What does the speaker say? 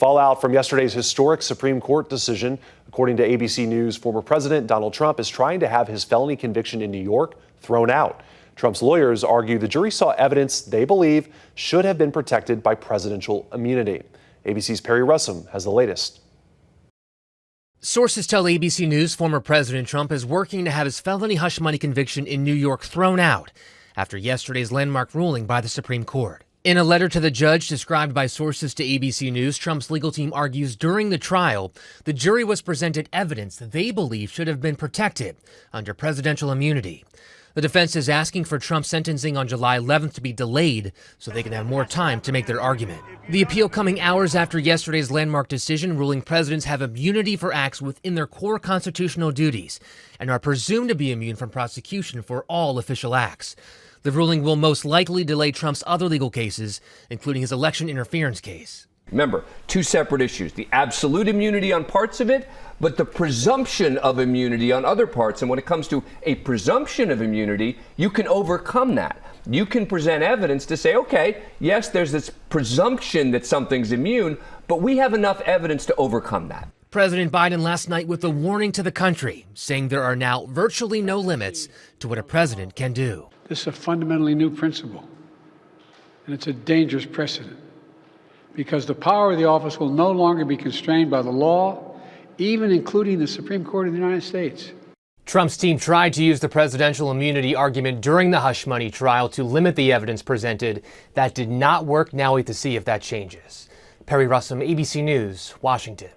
Fallout from yesterday's historic Supreme Court decision. According to ABC News, former President Donald Trump is trying to have his felony conviction in New York thrown out. Trump's lawyers argue the jury saw evidence they believe should have been protected by presidential immunity. ABC's Perry Russum has the latest. Sources tell ABC News former President Trump is working to have his felony hush money conviction in New York thrown out after yesterday's landmark ruling by the Supreme Court. In a letter to the judge described by sources to ABC News, Trump's legal team argues during the trial, the jury was presented evidence that they believe should have been protected under presidential immunity. The defense is asking for Trump's sentencing on July 11th to be delayed so they can have more time to make their argument. The appeal coming hours after yesterday's landmark decision ruling presidents have immunity for acts within their core constitutional duties and are presumed to be immune from prosecution for all official acts. The ruling will most likely delay Trump's other legal cases, including his election interference case. Remember, two separate issues, the absolute immunity on parts of it, but the presumption of immunity on other parts. And when it comes to a presumption of immunity, you can overcome that. You can present evidence to say, okay, yes, there's this presumption that something's immune, but we have enough evidence to overcome that. President Biden last night with a warning to the country, saying there are now virtually no limits to what a president can do. This is a fundamentally new principle, and it's a dangerous precedent, because the power of the office will no longer be constrained by the law, even including the Supreme Court of the United States. Trump's team tried to use the presidential immunity argument during the hush money trial to limit the evidence presented. That did not work. Now we have to see if that changes. Perry Russum, ABC News, Washington.